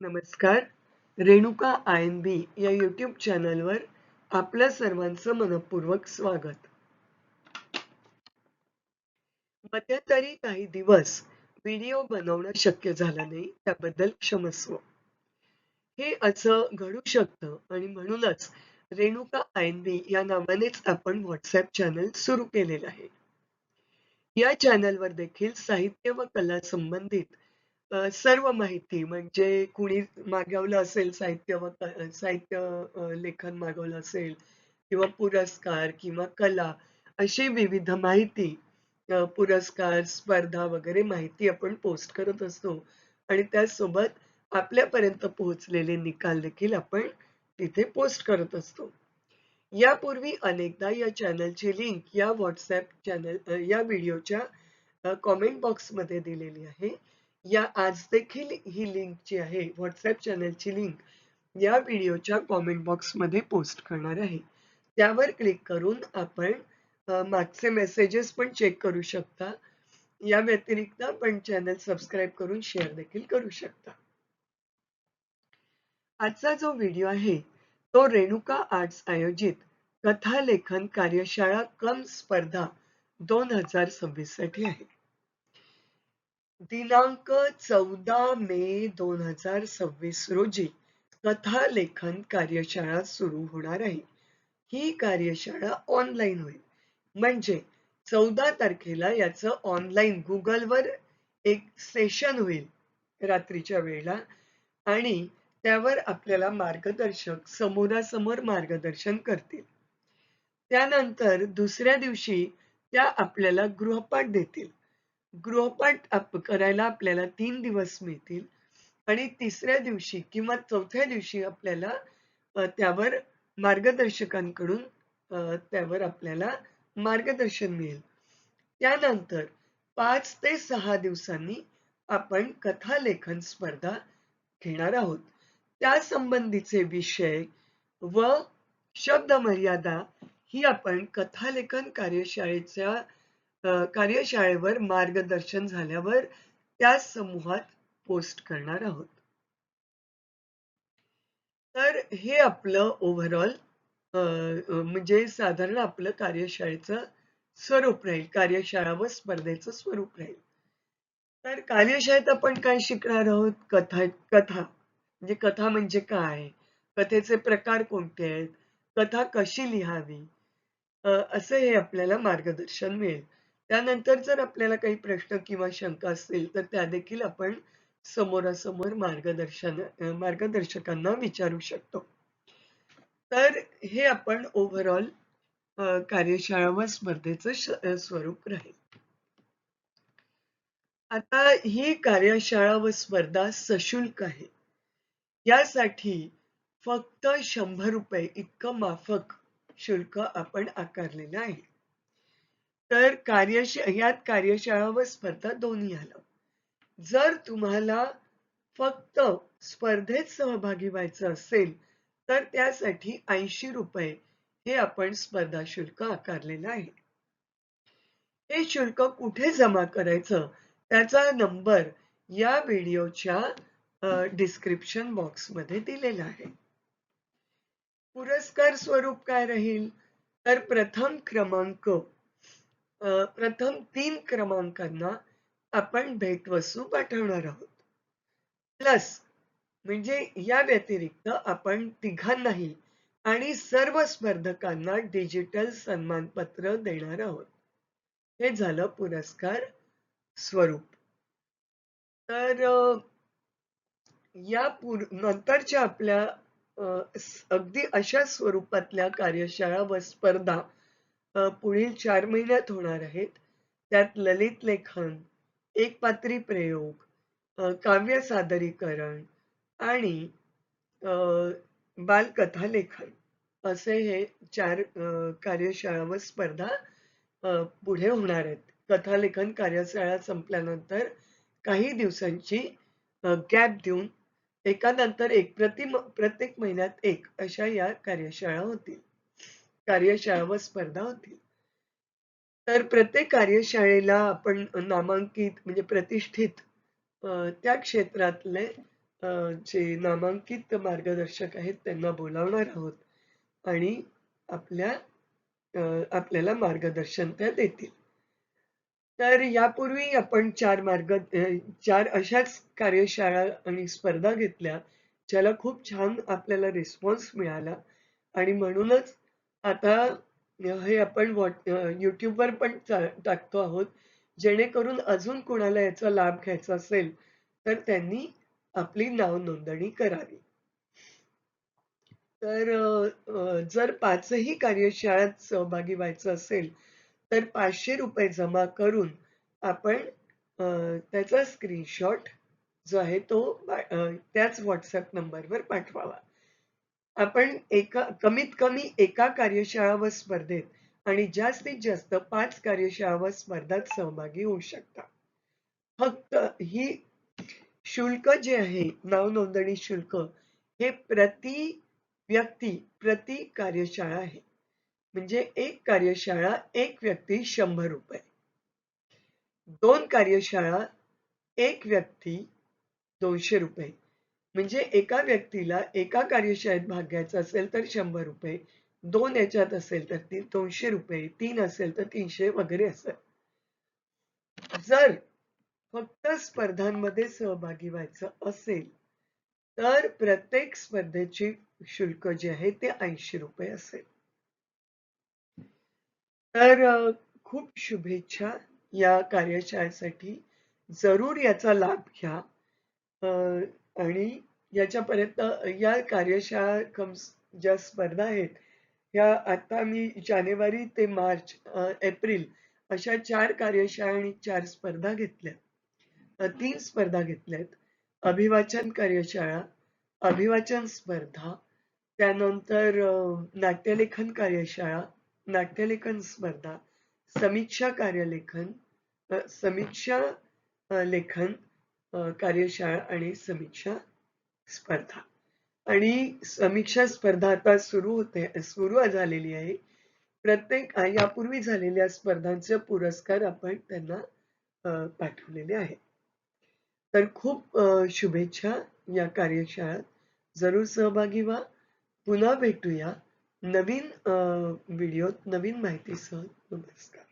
नमस्कार. रेणुका INB या YouTube चॅनलवर आपल्या सर्वांचं मनःपूर्वक स्वागत. मध्यंतरी काही दिवस व्हिडिओ बनवणं शक्य झालं नाही, त्याबद्दल क्षमस्व. हे असं घडू शकतं आणि म्हणूनच रेणुका INB या नावानेच आपण व्हॉट्सॲप चॅनल सुरू केलेलं आहे. या चॅनलवर देखील साहित्य व कला संबंधित सर्व माहिती म्हणजे कुणी मागवलं असेल साहित्य लेखन मागवलं असेल किंवा पुरस्कार किंवा कला अशी विविध माहिती पुरस्कार, स्पर्धा वगैरे माहिती आपण पोस्ट करत असतो आणि त्याचसोबत आपल्यापर्यंत पोहोचलेले निकाल देखील आपण तिथे पोस्ट करत असतो. यापूर्वी अनेकदा या चॅनलची लिंक या या व्हिडिओच्या कॉमेंट बॉक्समध्ये दिलेली आहे. आज देखील ही लिंक जी आहे व्हॉट्सॲप चॅनलची लिंक या व्हिडिओच्या कॉमेंट बॉक्समध्ये पोस्ट करणार आहे. त्यावर क्लिक करून आपण मागचे मेसेजेस पण चेक करू शकता. या व्यतिरिक्त आपण चॅनल सबस्क्राईब करून शेअर देखील करू शकता. आजचा जो व्हिडिओ आहे तो रेणुका आर्ट्स आयोजित कथा लेखन कार्यशाळा कम स्पर्धा 2026 साठी आहे. दिनांक 14 मे 2026 रोजी कथा लेखन कार्यशाळा सुरू होणार आहे. ही कार्यशाळा ऑनलाईन होईल. म्हणजे 14 तारखेला याचं ऑनलाईन गुगलवर एक सेशन होईल रात्रीच्या वेळेला आणि त्यावर आपल्याला मार्गदर्शक समोरासमोर मार्गदर्शन करतील. त्यानंतर दुसऱ्या दिवशी त्या आपल्याला गृहपाठ देतील. गृहपाठ करायला आपल्याला 3 दिवस मिळतील आणि तिसऱ्या दिवशी किंवा चौथ्या दिवशी आपल्याला त्यावर मार्गदर्शकांकडून त्यावर आपल्याला मार्गदर्शन मिळेल. त्यानंतर 5 ते 6 दिवसांनी आपण कथा लेखन स्पर्धा घेणार आहोत. त्या संबंधीचे विषय व शब्द मर्यादा ही आपण कथालेखन कार्यशाळेवर मार्गदर्शन झाल्यावर त्या समूहात पोस्ट करणार आहोत. तर हे आपलं ओव्हरऑल म्हणजे साधारण आपलं कार्यशाळेचं स्वरूप राहील. कार्यशाळा व स्पर्धेचं स्वरूप राहील. तर कार्यशाळेत आपण काय शिकणार आहोत? कथा म्हणजे कथा म्हणजे काय? कथेचे प्रकार कोणते आहेत? कथा कशी लिहावी? असं हे आपल्याला मार्गदर्शन मिळेल. त्यानंतर जर आपल्याला काही प्रश्न किंवा शंका असतील तर त्या देखील आपण समोरासमोर मार्गदर्शकांना विचारू शकतो. तर हे आपण ओव्हरऑल कार्यशाळा व स्पर्धेचं स्वरूप राहील. आता ही कार्यशाळा व स्पर्धा सशुल्क आहे. यासाठी फक्त ₹100 इतकं माफक शुल्क आपण आकारलेलं आहे. तर यात कार्यशाळा व स्पर्धा दोन्ही आलं. जर तुम्हाला फक्त स्पर्धेत सहभागी व्हायचं असेल तर त्यासाठी ₹80 हे आपण स्पर्धा शुल्क आकारलेलं आहे. हे शुल्क कुठे जमा करायचं त्याचा नंबर या व्हिडिओच्या डिस्क्रिप्शन बॉक्समध्ये दिलेला आहे. पुरस्कार स्वरूप काय राहील? तर प्रथम 3 क्रमांकांना आपण भेटवस्तू पाठवणार आहोत. प्लस म्हणजे या व्यतिरिक्त आपण तिघांनाही आणि सर्व स्पर्धकांना डिजिटल सन्मानपत्र देणार आहोत. हे झालं पुरस्कार स्वरूप. तर नंतरच्या आपल्या अगदी अशा स्वरूपातल्या कार्यशाळा व स्पर्धा पुढील 4 महिन्यात होणार आहेत. त्यात ललित लेखन, एकपात्री प्रयोग, काव्य सादरीकरण आणि बालकथा लेखन असे हे 4 कार्यशाळा व स्पर्धा पुढे होणार आहेत. कथालेखन कार्यशाळा संपल्यानंतर काही दिवसांची गॅप देऊन एकानंतर एक प्रत्येक महिन्यात एक अशा या कार्यशाळा होतील. कार्यशाळा व स्पर्धा होतील. तर प्रत्येक कार्यशाळेला आपण नामांकित म्हणजे प्रतिष्ठित त्या क्षेत्रातले जे नामांकित मार्गदर्शक आहेत त्यांना बोलावणार आहोत आणि आपल्या आपल्याला मार्गदर्शन त्या देतील. तर यापूर्वी आपण 4 अशाच कार्यशाळा आणि स्पर्धा घेतल्या, ज्याला खूप छान आपल्याला रिस्पॉन्स मिळाला आणि म्हणूनच आता हे आपण YouTubeवर पण टाकतो आहोत, जेणेकरून अजून कुणाला याचा लाभ घ्यायचा असेल, तर त्यांनी आपली नाव नोंदणी करावी. तर जर 5ही कार्यशाळेत सहभागी व्हायचं असेल, तर ₹500 जमा करून आपण त्याचा स्क्रीनशॉट जो आहे तो त्याच WhatsApp नंबरवर पाठवावा. आपण कमीत कमी एका कार्यशाळा व स्पर्धेत आणि जास्तीत जास्त 5 कार्यशाळा व स्पर्धात सहभागी होऊ शकता. फक्त ही शुल्क जे आहे, नाव नोंदणी शुल्क हे प्रति व्यक्ती, प्रति कार्यशाळा आहे. म्हणजे एक कार्यशाळा, एक व्यक्ती ₹100. 2 कार्यशाळा, एक व्यक्ती ₹200. म्हणजे एका व्यक्तीला एका कार्यशाळेत भाग घ्यायचा असेल तर ₹100, 2 याच्यात असेल तर ती ₹200, 3 असेल तर 300 वगैरे असं. जर फक्त स्पर्धांमध्ये सहभागी व्हायचं असेल, तर प्रत्येक स्पर्धेची शुल्क जे आहे ते ₹80 असेल. तर खूप शुभेच्छा या कार्यशाळेसाठी. जरूर याचा लाभ घ्या. अ, आणि याच्यापर्यंत या कार्यशाळा ज्या स्पर्धा आहेत, ह्या आता मी जानेवारी ते मार्च, एप्रिल अशा 4 कार्यशाळा आणि 4 स्पर्धा घेतल्या. 3 स्पर्धा घेतल्यात. अभिवाचन कार्यशाळा, अभिवाचन स्पर्धा, त्यानंतर नाट्यलेखन कार्यशाळा, नाट्यलेखन स्पर्धा, समीक्षा कार्यलेखन, समीक्षा लेखन कार्यशाळा आणि समीक्षा स्पर्धा. आणि समीक्षा स्पर्धा आता सुरू झालेली आहे. प्रत्येक यापूर्वी झालेल्या स्पर्धांचे पुरस्कार आपण त्यांना पाठवलेले आहेत. तर खूप शुभेच्छा या कार्यशाळेत. जरूर सहभागी व्हा. पुन्हा भेटूया नवीन व्हिडिओत नवीन माहितीसह. नमस्कार.